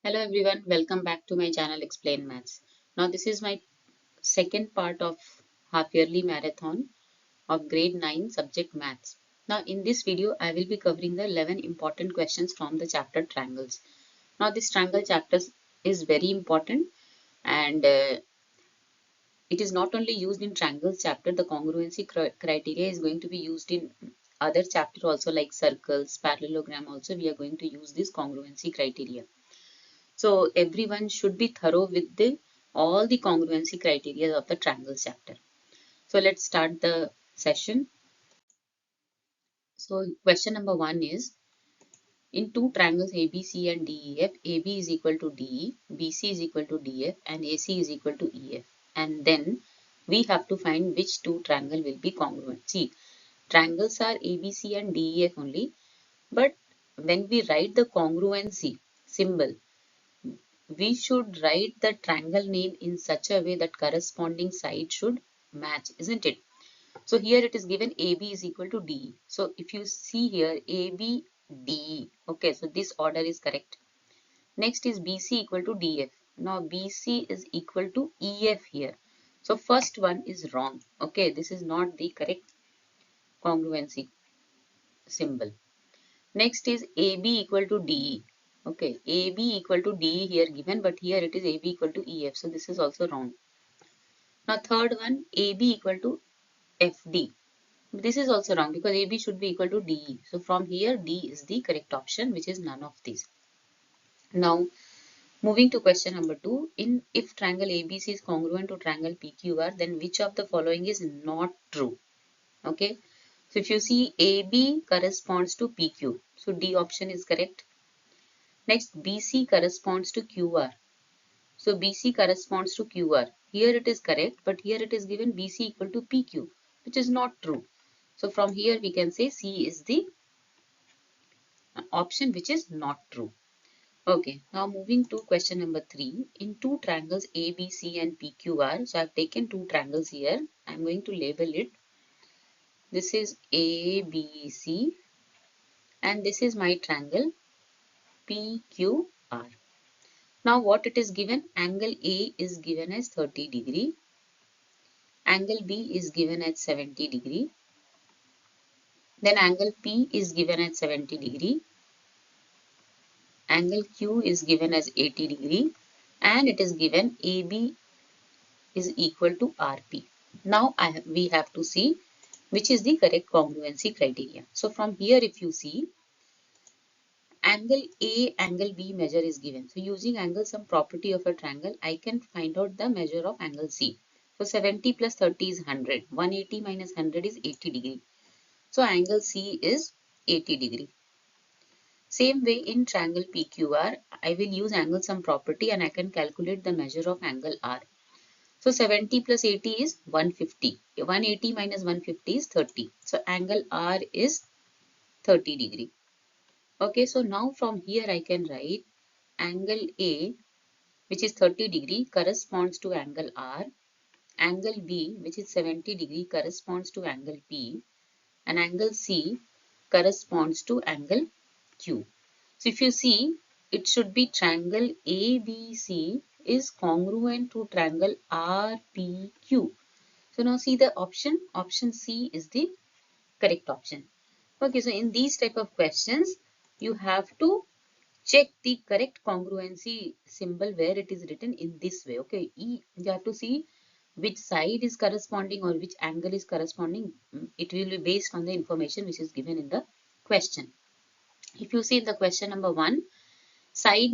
Hello everyone, welcome back to my channel Explain Maths. Now this is my second part of half yearly marathon of grade 9 subject Maths. Now in this video I will be covering the 11 important questions from the chapter Triangles. Now this triangle chapter is very important and it is not only used in triangles chapter, the congruency criteria is going to be used in other chapter also like circles, parallelogram also we are going to use this congruency criteria. So everyone should be thorough with all the congruency criteria of the triangles chapter. So let's start the session. So question number 1 is, in two triangles ABC and DEF, AB is equal to DE, BC is equal to DF and AC is equal to EF. And then we have to find which two triangle will be congruent. See, triangles are ABC and DEF only, but when we write the congruency symbol, we should write the triangle name in such a way that corresponding side should match, isn't it? So here it is given AB is equal to DE. So if you see here AB, DE. Okay, so this order is correct. Next is BC equal to DF. Now BC is equal to EF here. So first one is wrong. Okay, this is not the correct congruency symbol. Next is AB equal to DE. Okay, AB equal to DE here given, but here it is AB equal to EF. So this is also wrong. Now third one, AB equal to FD. This is also wrong because AB should be equal to DE. So from here D is the correct option, which is none of these. Now moving to question number 2, in if triangle ABC is congruent to triangle PQR, then which of the following is not true? Okay. So if you see AB corresponds to PQ, so D option is correct. Next, BC corresponds to QR. So BC corresponds to QR. Here it is correct, but here it is given BC equal to PQ, which is not true. So from here we can say C is the option which is not true. Okay, now moving to question number 3. In two triangles ABC and PQR, so I have taken two triangles here. I am going to label it. This is ABC and this is my triangle PQR. Now what it is given? Angle A is given as 30 degree. Angle B is given at 70 degree. Then angle P is given at 70 degree. Angle Q is given as 80 degree. And it is given AB is equal to RP. Now we have to see which is the correct congruency criteria. So from here if you see, angle A, angle B measure is given. So using angle sum property of a triangle, I can find out the measure of angle C. So 70 plus 30 is 100. 180 minus 100 is 80 degree. So angle C is 80 degree. Same way in triangle PQR, I will use angle sum property and I can calculate the measure of angle R. So 70 plus 80 is 150. 180 minus 150 is 30. So angle R is 30 degree. Okay, so now from here I can write angle A, which is 30 degree, corresponds to angle R. Angle B, which is 70 degree, corresponds to angle P. And angle C corresponds to angle Q. So if you see, it should be triangle ABC is congruent to triangle RPQ. So now see the option C is the correct option. Okay, so in these type of questions, you have to check the correct congruency symbol where it is written in this way. Okay, you have to see which side is corresponding or which angle is corresponding. It will be based on the information which is given in the question. If you see in the question number 1, side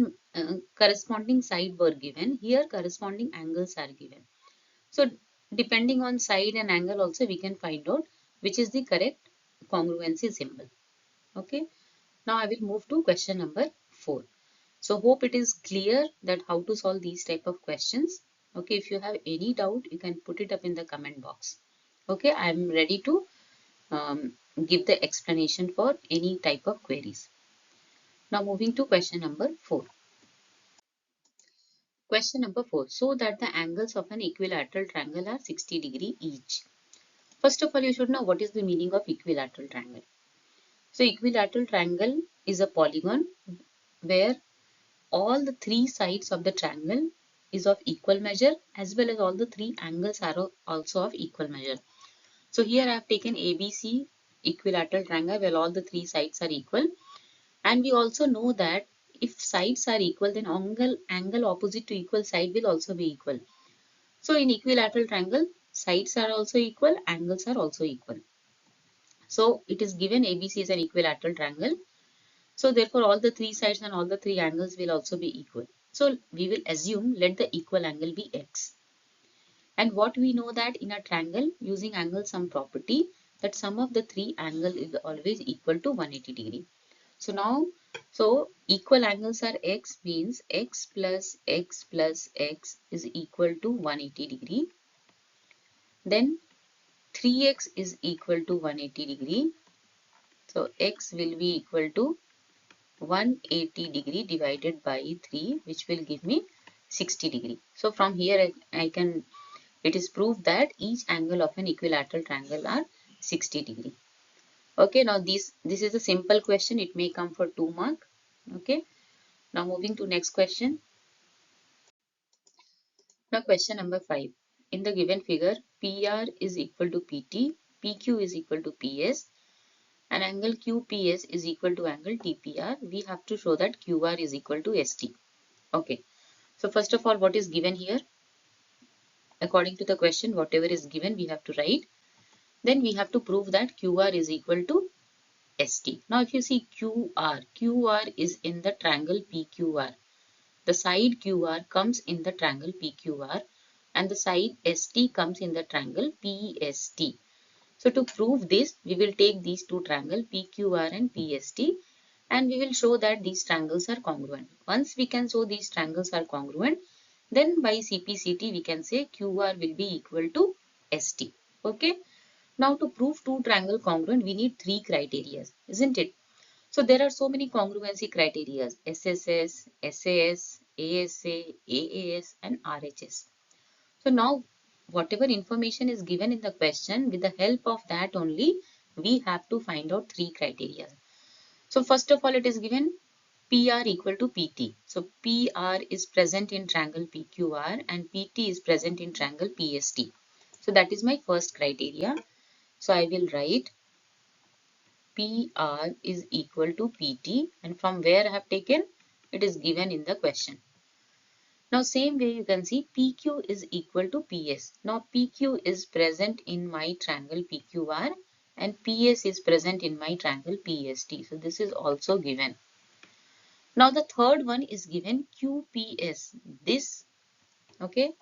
corresponding side were given. Here corresponding angles are given. So depending on side and angle also we can find out which is the correct congruency symbol. Okay. Now I will move to question number 4. So hope it is clear that how to solve these type of questions. Okay, if you have any doubt, you can put it up in the comment box. Okay, I am ready to give the explanation for any type of queries. Now moving to question number 4. Question number 4. So that the angles of an equilateral triangle are 60 degree each. First of all, you should know what is the meaning of equilateral triangle. So equilateral triangle is a polygon where all the three sides of the triangle is of equal measure, as well as all the three angles are also of equal measure. So here I have taken ABC equilateral triangle where all the three sides are equal, and we also know that if sides are equal, then angle opposite to equal side will also be equal. So in equilateral triangle, sides are also equal, angles are also equal. So it is given ABC is an equilateral triangle. So therefore all the three sides and all the three angles will also be equal. So we will assume let the equal angle be x. And what we know that in a triangle using angle sum property, that sum of the three angles is always equal to 180 degree. So now, so equal angles are x means x plus x plus x is equal to 180 degree. Then 3x is equal to 180 degree. So x will be equal to 180 degree divided by 3, which will give me 60 degree. So from here it is proved that each angle of an equilateral triangle are 60 degree. Okay, now this is a simple question. It may come for 2 mark. Okay, now moving to next question. Now question number 5. In the given figure, PR is equal to PT, PQ is equal to PS, and angle QPS is equal to angle TPR. We have to show that QR is equal to ST. Okay, so first of all, what is given here? According to the question, whatever is given, we have to write. Then we have to prove that QR is equal to ST. Now if you see QR is in the triangle PQR. The side QR comes in the triangle PQR and the side ST comes in the triangle PST. So to prove this, we will take these two triangles PQR and PST and we will show that these triangles are congruent. Once we can show these triangles are congruent, then by CPCT we can say QR will be equal to ST. Okay. Now to prove two triangle congruent, we need three criteria, isn't it? So there are so many congruency criteria: SSS, SAS, ASA, AAS and RHS. So now whatever information is given in the question, with the help of that only we have to find out three criteria. So first of all, it is given PR equal to PT. So PR is present in triangle PQR and PT is present in triangle PST. So that is my first criteria. So I will write PR is equal to PT, and from where I have taken, it is given in the question. Now same way you can see PQ is equal to PS. Now PQ is present in my triangle PQR and PS is present in my triangle PST. So this is also given. Now the third one is given QPS. This, okay,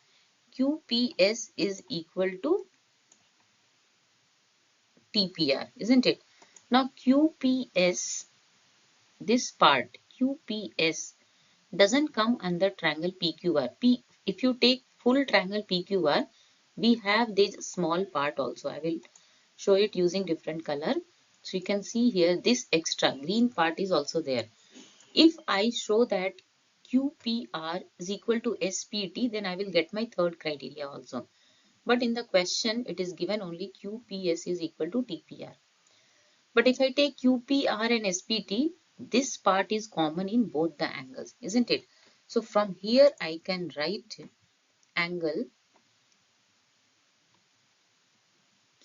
QPS is equal to TPR, isn't it? Now QPS, this part QPS doesn't come under triangle PQR. If you take full triangle PQR, we have this small part also. I will show it using different color. So you can see here this extra green part is also there. If I show that QPR is equal to SPT, then I will get my third criteria also. But in the question, it is given only QPS is equal to TPR. But if I take QPR and SPT, this part is common in both the angles, isn't it? So from here I can write angle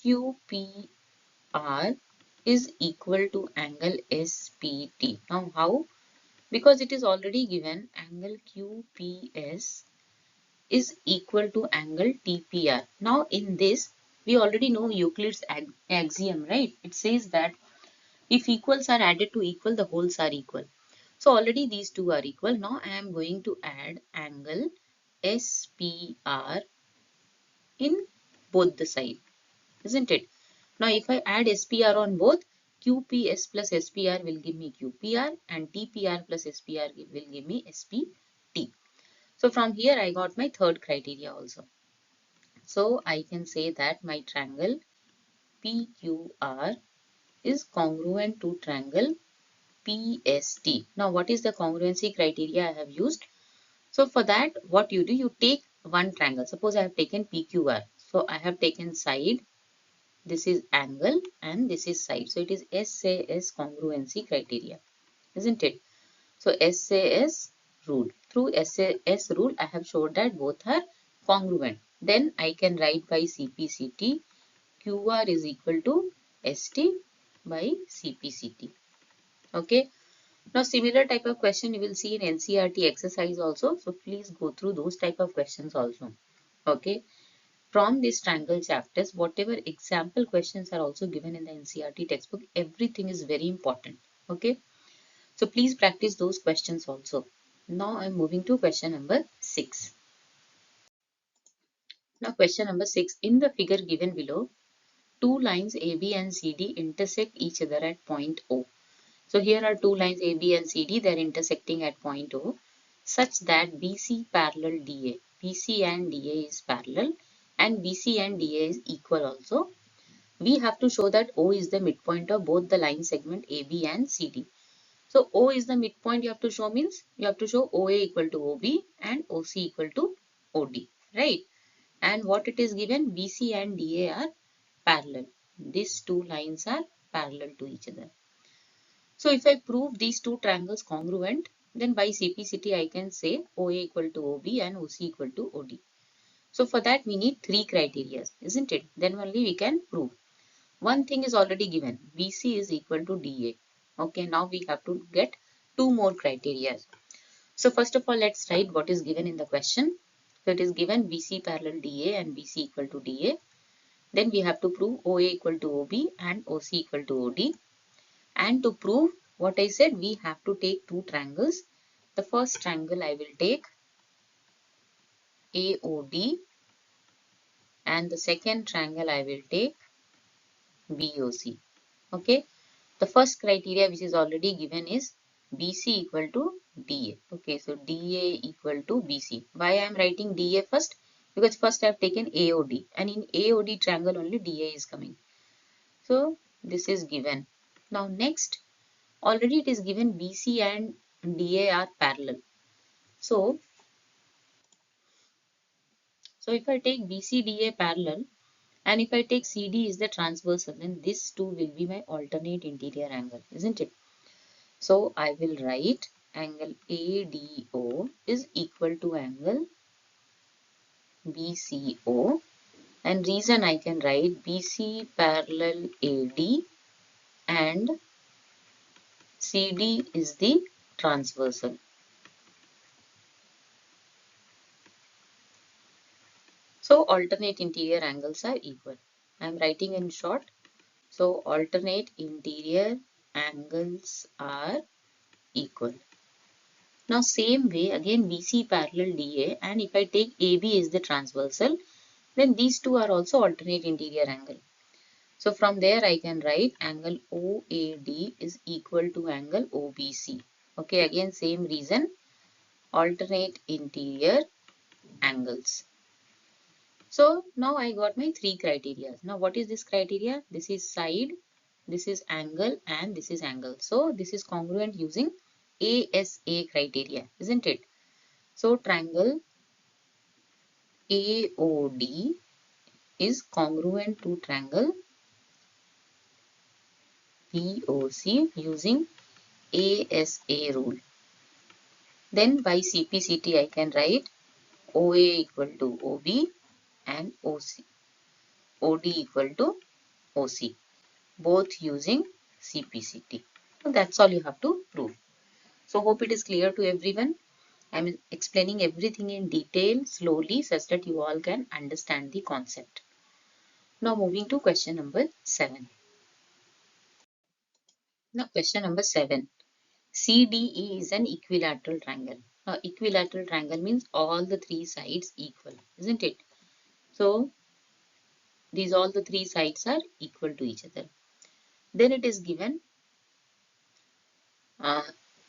QPR is equal to angle SPT. Now how? Because it is already given angle QPS is equal to angle TPR. Now in this, we already know Euclid's axiom, right? It says that if equals are added to equal, the wholes are equal. So already these two are equal. Now I am going to add angle SPR in both the side, isn't it? Now if I add SPR on both, QPS plus SPR will give me QPR and TPR plus SPR will give me SPT. So from here I got my third criteria also. So I can say that my triangle PQR is congruent to triangle PST. Now what is the congruency criteria I have used? So for that, what you do, you take one triangle. Suppose I have taken PQR. So I have taken side, this is angle and this is side. So it is SAS congruency criteria, isn't it? So SAS rule. Through SAS rule, I have showed that both are congruent. Then I can write by CPCT, QR is equal to ST by CPCT. Okay. Now similar type of question you will see in NCERT exercise also. So please go through those type of questions also. Okay. From these triangle chapters, whatever example questions are also given in the NCERT textbook, everything is very important. Okay. So please practice those questions also. Now I'm moving to question number 6. Now question number 6. In the figure given below, two lines AB and CD intersect each other at point O. So here are two lines AB and CD, they are intersecting at point O such that BC parallel DA. BC and DA is parallel and BC and DA is equal also. We have to show that O is the midpoint of both the line segment AB and CD. So O is the midpoint you have to show means you have to show OA equal to OB and OC equal to OD, right? And what it is given, BC and DA are parallel. These two lines are parallel to each other. So if I prove these two triangles congruent, then by CPCT I can say OA equal to OB and OC equal to OD. So for that we need three criteria, isn't it? Then only we can prove. One thing is already given, BC is equal to DA. Okay, now we have to get two more criteria. So first of all, let's write what is given in the question. So it is given BC parallel DA and BC equal to DA. Then we have to prove OA equal to OB and OC equal to OD. And to prove what I said, we have to take two triangles. The first triangle I will take AOD and the second triangle I will take BOC. Okay. The first criteria which is already given is BC equal to DA. Okay, so DA equal to BC. Why I am writing DA first? Because first I have taken AOD and in AOD triangle only DA is coming. So this is given. Now next, already it is given BC and DA are parallel. So if I take BC, DA parallel and if I take CD is the transversal, then this two will be my alternate interior angle, isn't it? So I will write angle ADO is equal to angle BCO, and reason I can write BC parallel AD and CD is the transversal. So alternate interior angles are equal. I am writing in short. So alternate interior angles are equal. Now same way again BC parallel DA, and if I take AB is the transversal, then these two are also alternate interior angle. So from there I can write angle OAD is equal to angle OBC. Okay, again same reason, alternate interior angles. So now I got my three criteria. Now what is this criteria? This is side, this is angle and this is angle. So this is congruent using ASA criteria, isn't it? So triangle AOD is congruent to triangle BOC using ASA rule. Then by CPCT I can write OA equal to OB and OD equal to OC, both using CPCT. So that's all you have to prove. So hope it is clear to everyone. I am explaining everything in detail slowly such that you all can understand the concept. Now moving to question number 7. Now question number 7. CDE is an equilateral triangle. Now equilateral triangle means all the three sides equal, isn't it? So these all the three sides are equal to each other. Then it is given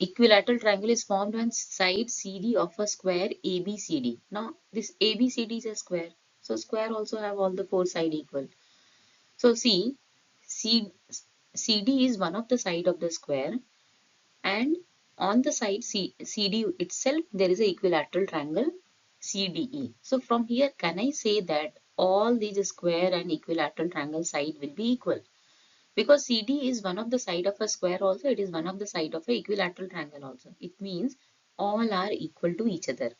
equilateral triangle is formed when side CD of a square ABCD. Now this ABCD is a square. So square also have all the four sides equal. So see, CD is one of the side of the square and on the side CD itself there is a equilateral triangle CDE. So from here can I say that all these square and equilateral triangle side will be equal? Because CD is one of the side of a square also, it is one of the side of a equilateral triangle also. It means all are equal to each other.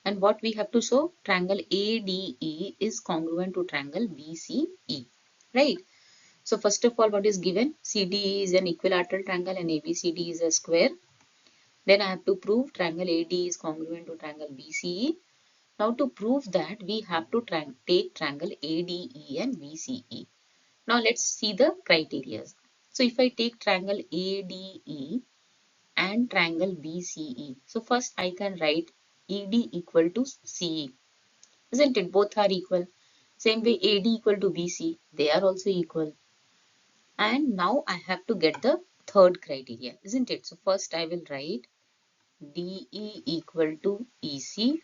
And what we have to show? Triangle ADE is congruent to triangle BCE, right? So first of all, what is given? CDE is an equilateral triangle and ABCD is a square. Then I have to prove triangle AD is congruent to triangle BCE. Now to prove that, we have to take triangle ADE and BCE. Now let's see the criteria. So if I take triangle ADE and triangle BCE, so first I can write ED equal to CE, isn't it? Both are equal. Same way AD equal to BC, they are also equal. And now I have to get the third criteria, isn't it? So first I will write DE equal to EC,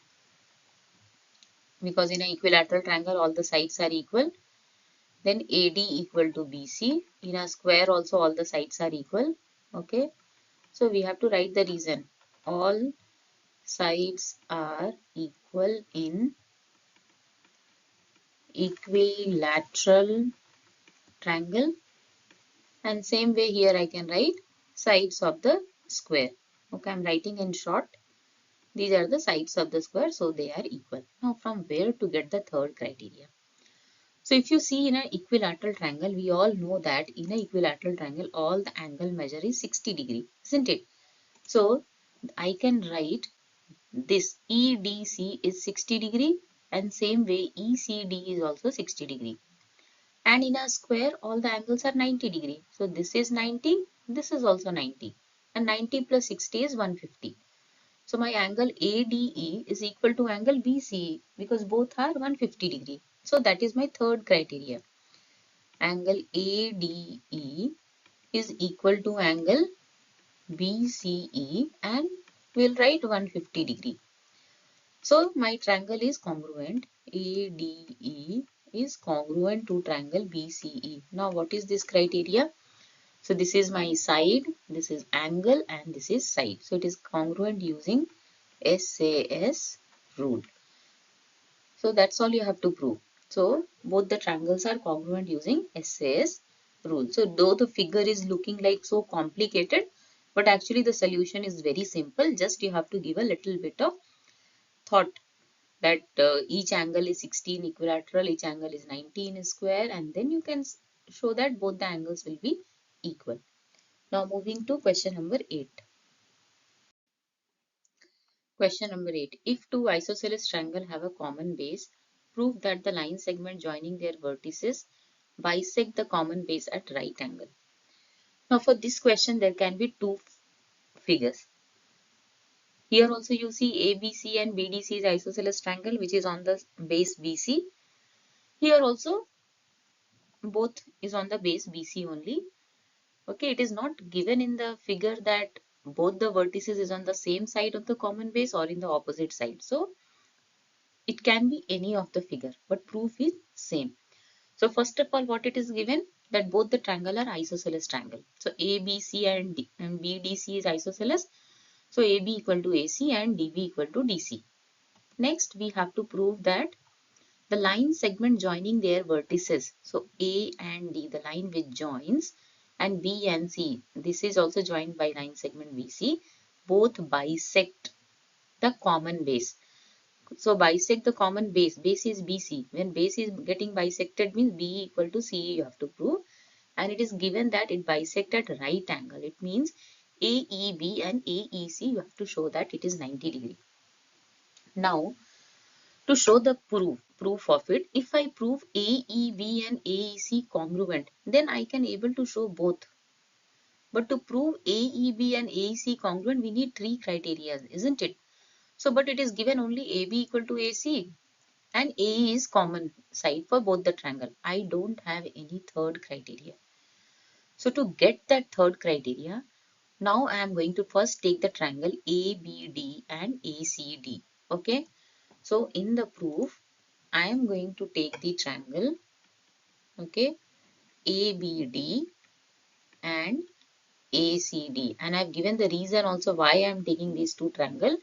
because in an equilateral triangle all the sides are equal. Then AD equal to BC. In a square also all the sides are equal. Okay. So we have to write the reason. All sides are equal in equilateral triangle. And same way here I can write sides of the square. Okay, I'm writing in short. These are the sides of the square, so they are equal. Now from where to get the third criteria? So if you see in an equilateral triangle, we all know that in an equilateral triangle, all the angle measure is 60 degree, isn't it? So I can write this EDC is 60 degree and same way ECD is also 60 degree. And in a square, all the angles are 90 degree. So this is 90, this is also 90. And 90 plus 60 is 150. So my angle ADE is equal to angle BCE because both are 150 degree. So that is my third criteria. Angle ADE is equal to angle BCE and we'll write 150 degree. So my triangle is congruent. ADE is congruent to triangle BCE. Now what is this criteria? So this is my side, this is angle and this is side. So it is congruent using SAS rule. So that's all you have to prove. So both the triangles are congruent using SAS rule. So though the figure is looking like so complicated, but actually the solution is very simple. Just you have to give a little bit of thought that each angle is 60 in equilateral, each angle is 90 in a square, and then you can show that both the angles will be equal. Now moving to question number 8. Question number 8. If two isosceles triangles have a common base, prove that the line segment joining their vertices bisect the common base at right angle. Now for this question there can be two figures. Here also you see ABC and BDC is isosceles triangle which is on the base BC. Here also both is on the base BC only. Okay, it is not given in the figure that both the vertices is on the same side of the common base or in the opposite side. So it can be any of the figure, but proof is same. So first of all, what it is given? That both the triangle are isosceles triangle. So ABC and BDC is isosceles. So AB equal to AC and DB equal to DC. Next, we have to prove that the line segment joining their vertices, so A and D, the line which joins, and B and C, this is also joined by line segment BC, both bisect the common base. So bisect the common base, base is BC. When base is getting bisected means B equal to CE you have to prove. And it is given that it bisect at right angle. It means AEB and AEC you have to show that it is 90 degree. Now, to show the proof of it, if I prove AEB and AEC congruent, then I can able to show both. But to prove AEB and AEC congruent, we need three criteria, isn't it? So, but it is given only AB equal to AC and AE is common side for both the triangle. I don't have any third criteria. So to get that third criteria, now I am going to first take the triangle ABD and ACD. Okay. So in the proof, I am going to take the triangle, okay, ABD and ACD. And I've given the reason also why I am taking these two triangles,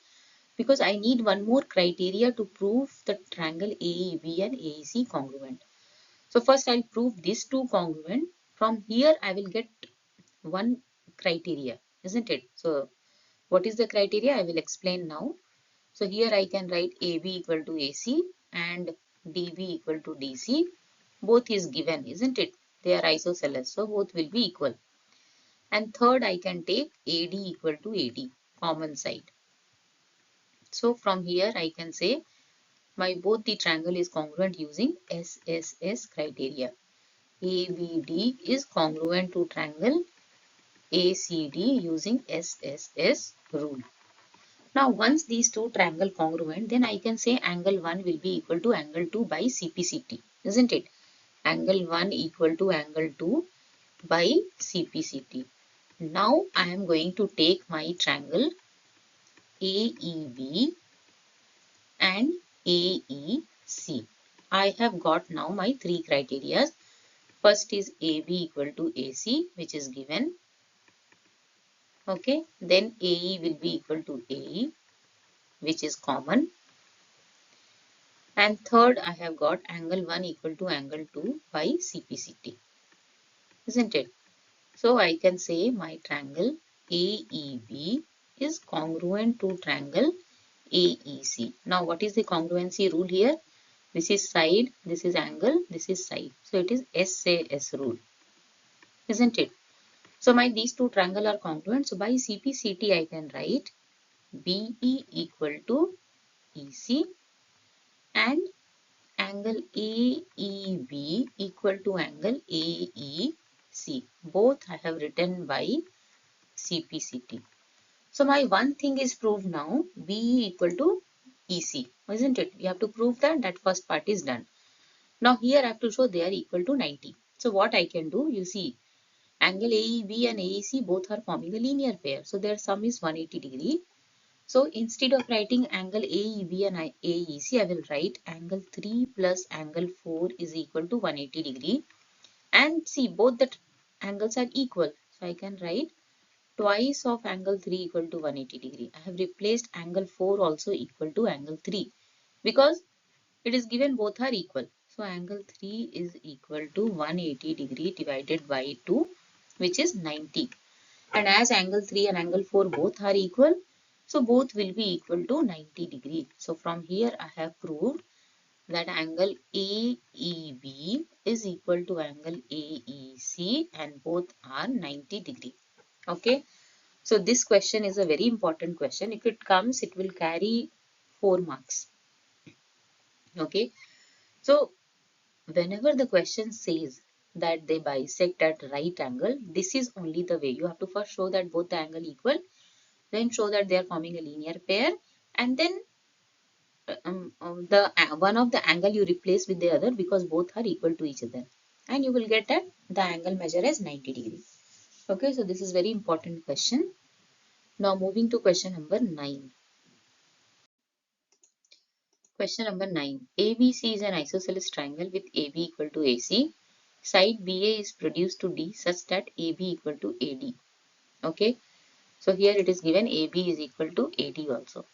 because I need one more criteria to prove the triangle AEB and AEC congruent. So first I'll prove these two congruent. From here I will get one criteria, isn't it? So What is the criteria? I will explain now. So here I can write AB equal to AC and DB equal to DC. Both is given, isn't it? They are isosceles, so both will be equal. And third, I can take AD equal to AD, common side. So from here I can say my both the triangle is congruent using SSS criteria. ABD is congruent to triangle ACD using SSS rule. Now once these two triangle congruent, then I can say angle 1 will be equal to angle 2 by CPCT, isn't it? Angle 1 equal to angle 2 by CPCT. Now I am going to take my triangle AEB and AEC. I have got now my three criteria. First is AB equal to AC, which is given. Okay, then AE will be equal to AE, which is common. And third, I have got angle 1 equal to angle 2 by CPCT, isn't it? So I can say my triangle AEB is congruent to triangle AEC. Now what is the congruency rule here? This is side, this is angle, this is side. So it is SAS rule, isn't it? So my these two triangle are congruent. So by CPCT I can write BE equal to EC and angle AEB equal to angle AEC. Both I have written by CPCT. So my one thing is proved now, BE equal to EC, isn't it? We have to prove that first part is done. Now here I have to show they are equal to 90. So what I can do, you see, angle AEB and AEC both are forming a linear pair. So their sum is 180 degree. So instead of writing angle AEB and AEC, I will write angle 3 plus angle 4 is equal to 180 degree. And see, both the angles are equal. So I can write twice of angle 3 equal to 180 degree. I have replaced angle 4 also equal to angle 3 because it is given both are equal. So angle 3 is equal to 180 degree divided by 2, which is 90. And as angle 3 and angle 4 both are equal, so both will be equal to 90 degree. So from here I have proved that angle AEB is equal to angle AEC and both are 90 degree. Okay. So this question is a very important question. If it comes, it will carry 4 marks. Okay. So whenever the question says that they bisect at right angle, this is only the way. You have to first show that both the angle equal, then show that they are forming a linear pair, and then one of the angle you replace with the other because both are equal to each other, and you will get that the angle measure as 90 degree. Okay, so this is very important question. Now moving to question number 9. Question number 9. ABC is an isosceles triangle with AB equal to AC. Side BA is produced to D such that AB equal to AD. Okay. So here it is given AB is equal to AD also.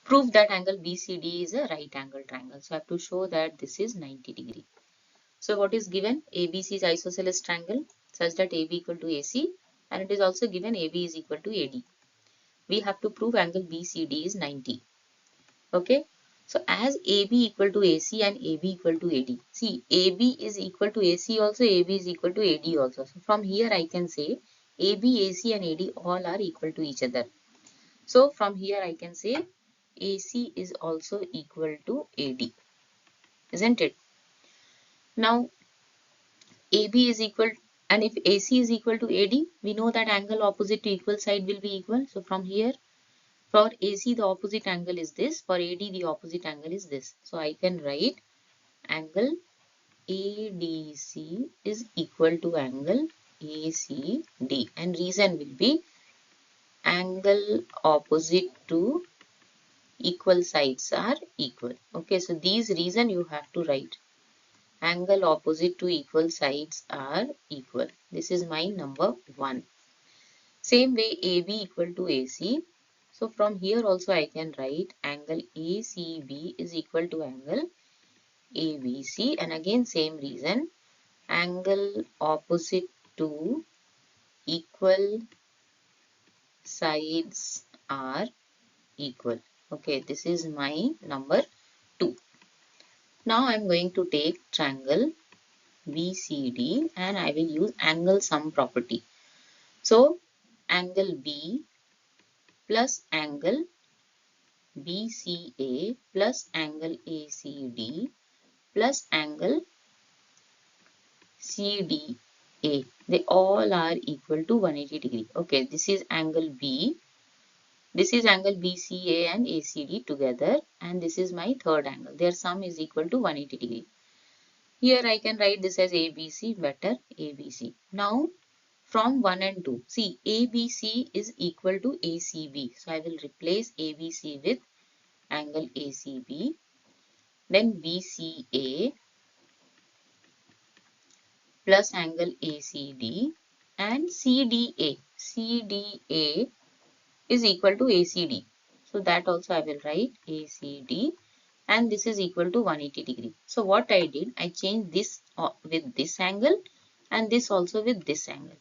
Prove that angle BCD is a right angle triangle. So I have to show that this is 90 degree. So what is given? ABC is isosceles triangle such that AB equal to AC, and it is also given AB is equal to AD. We have to prove angle BCD is 90. Okay. So as AB equal to AC and AB equal to AD. See, AB is equal to AC also, AB is equal to AD also. So from here I can say AB, AC and AD all are equal to each other. So from here I can say AC is also equal to AD, isn't it? Now AB is equal, and if AC is equal to AD, we know that angle opposite to equal side will be equal. So from here, for AC the opposite angle is this, for AD the opposite angle is this. So I can write angle ADC is equal to angle ACD, and reason will be angle opposite to equal sides are equal. Okay, so these reason you have to write. Angle opposite to equal sides are equal. This is my number 1. Same way AB equal to AC. So from here also I can write angle ACB is equal to angle ABC, and again same reason, angle opposite to equal sides are equal. Okay, this is my number 2. Now I'm going to take triangle BCD and I will use angle sum property. So angle B plus angle BCA plus angle ACD plus angle CDA. They all are equal to 180 degree. Okay, this is angle B. This is angle BCA and ACD together, and this is my third angle. Their sum is equal to 180 degree. Here I can write this as ABC, better ABC. Now from 1 and 2, see ABC is equal to ACB. So I will replace ABC with angle ACB. Then BCA plus angle ACD and CDA. CDA is equal to ACD. So that also I will write ACD and this is equal to 180 degree. So what I did, I changed this with this angle and this also with this angle.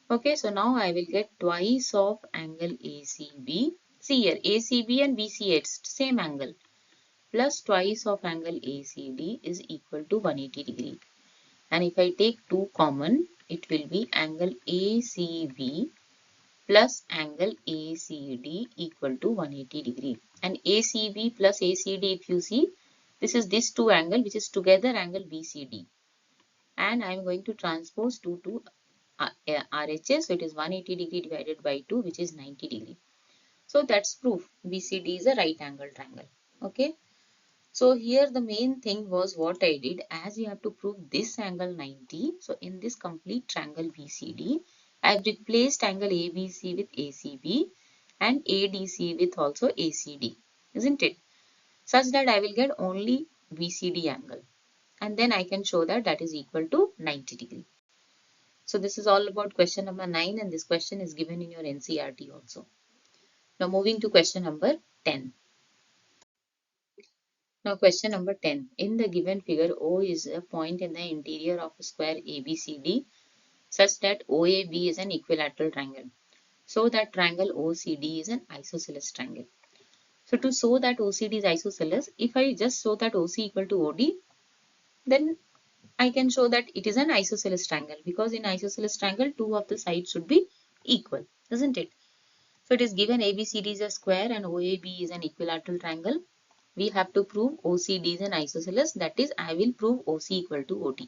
Okay, so now I will get twice of angle ACB. See here, ACB and BCA, it's same angle. Plus twice of angle ACD is equal to 180 degree. And if I take 2 common, it will be angle ACB plus angle ACD equal to 180 degree. And ACB plus ACD, if you see, this 2 angle which is together angle BCD. And I am going to transpose 2 to RHS. So it is 180 degree divided by 2 which is 90 degree. So that's proof. BCD is a right angle triangle. Okay. So here the main thing was what I did, as you have to prove this angle 90. So in this complete triangle BCD, I have replaced angle ABC with ACB and ADC with also ACD, isn't it? Such that I will get only BCD angle. And then I can show that that is equal to 90 degree. So this is all about question number 9 and this question is given in your NCERT also. Now moving to question number 10. Now question number 10. In the given figure, O is a point in the interior of a square ABCD such that OAB is an equilateral triangle. So that triangle OCD is an isosceles triangle. So to show that OCD is isosceles, if I just show that OC equal to OD, then I can show that it is an isosceles triangle because in isosceles triangle, 2 of the sides should be equal, isn't it? So it is given ABCD is a square and OAB is an equilateral triangle. We have to prove OCD is an isosceles, that is I will prove OC equal to OD.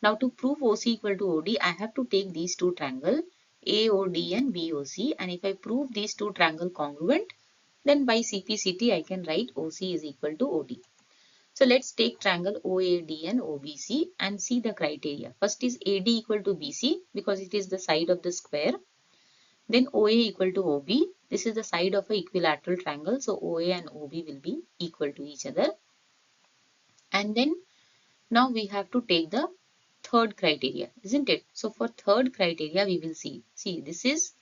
Now to prove OC equal to OD, I have to take these two triangles AOD and BOC, and if I prove these two triangles congruent, then by CPCT I can write OC is equal to OD. So let's take triangle OAD and OBC and see the criteria. First is AD equal to BC because it is the side of the square. Then OA equal to OB. This is the side of an equilateral triangle. So OA and OB will be equal to each other. And then now we have to take the third criteria, isn't it? So for third criteria, we will see. See, this is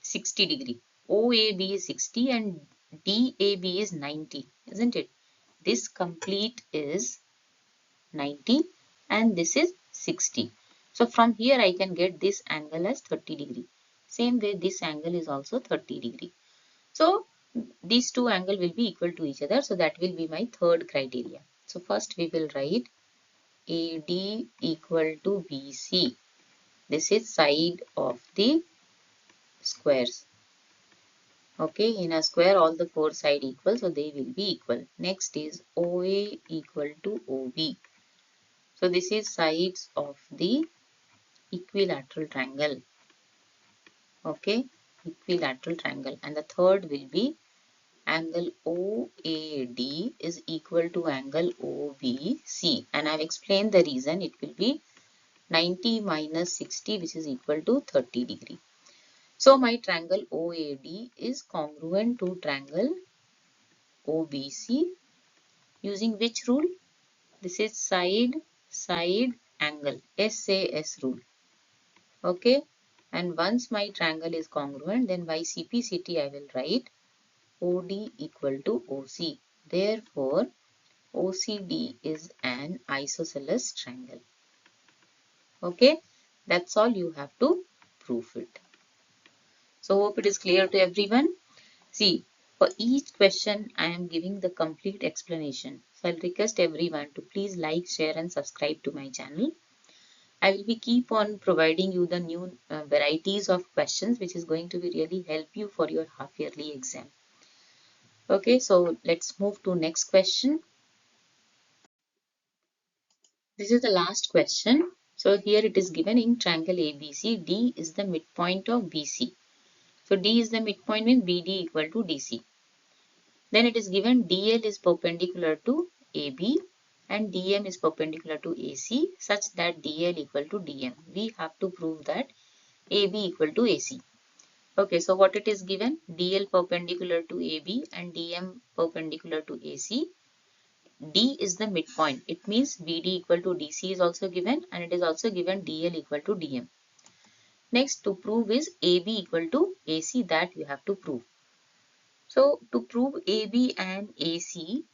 60 degree. OAB is 60 and DAB is 90, isn't it? This complete is 90 and this is 60. So from here I can get this angle as 30 degree. Same way this angle is also 30 degree. So these two angles will be equal to each other. So that will be my third criteria. So first we will write AD equal to BC. This is side of the squares. Okay, in a square all the four sides equal, so they will be equal. Next is OA equal to OB. So this is sides of the equilateral triangle. Okay, equilateral triangle. And the third will be angle OAD is equal to angle OBC. And I've explained the reason. It will be 90 minus 60 which is equal to 30 degree. So my triangle OAD is congruent to triangle OBC using which rule? This is side angle, SAS rule. Okay, and once my triangle is congruent, then by CPCT I will write OD equal to OC. Therefore, OCD is an isosceles triangle. Okay, that's all you have to prove it. So hope it is clear to everyone. See, for each question I am giving the complete explanation. So I'll request everyone to please like, share and subscribe to my channel. I will be keep on providing you the new varieties of questions which is going to be really help you for your half yearly exam. Okay, so let's move to next question. This is the last question. So here it is given in triangle ABC, D is the midpoint of BC. So D is the midpoint means BD equal to DC. Then it is given DL is perpendicular to AB and DM is perpendicular to AC such that DL equal to DM. We have to prove that AB equal to AC. Okay, so what it is given? DL perpendicular to AB and DM perpendicular to AC. D is the midpoint. It means BD equal to DC is also given and it is also given DL equal to DM. Next to prove is AB equal to AC, that you have to prove. So to prove AB and AC,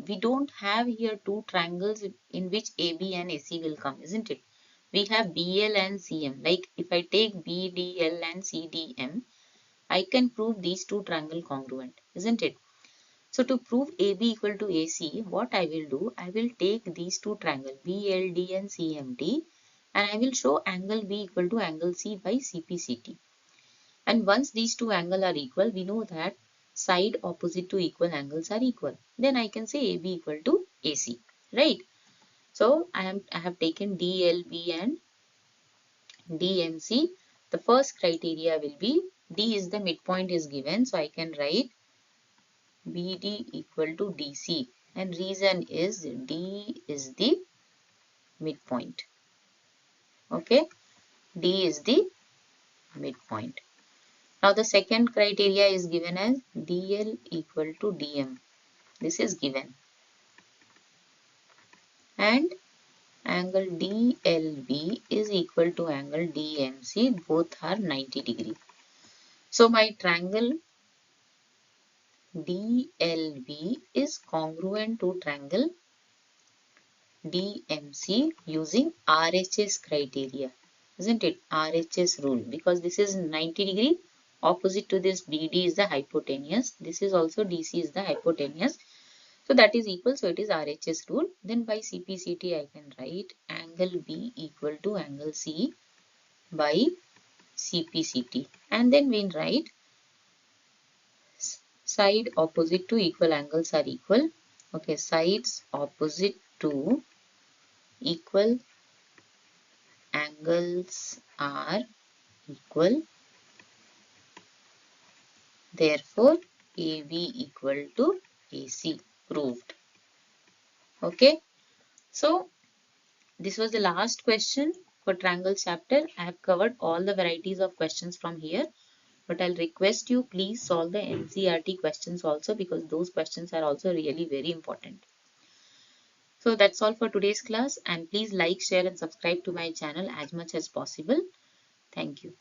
we don't have here two triangles in which AB and AC will come, isn't it? We have BL and CM. Like if I take BDL and CDM, I can prove these two triangle congruent, isn't it? So to prove AB equal to AC, what I will do, I will take these two triangles BLD and CMD and I will show angle B equal to angle C by CPCT. And once these two angles are equal, we know that side opposite to equal angles are equal. Then I can say AB equal to AC, right? So I have taken DLB and DMC. The first criteria will be D is the midpoint is given. So I can write BD equal to DC. And reason is D is the midpoint. Okay. D is the midpoint. Now the second criteria is given as DL equal to DM. This is given. And angle DLB is equal to angle DMC. Both are 90 degree. So my triangle DLB is congruent to triangle DMC using RHS criteria, isn't it? RHS rule, because this is 90 degree. Opposite to this BD is the hypotenuse. This is also DC is the hypotenuse. So that is equal. So it is RHS rule. Then by CPCT I can write angle B equal to angle C by CPCT. And then we write side opposite to equal angles are equal. Okay, sides opposite to equal angles are equal. Therefore, AB equal to AC, proved. Okay. So, this was the last question for triangle chapter. I have covered all the varieties of questions from here. But I'll request you please solve the NCERT questions also, because those questions are also really very important. So that's all for today's class, and please like, share and subscribe to my channel as much as possible. Thank you.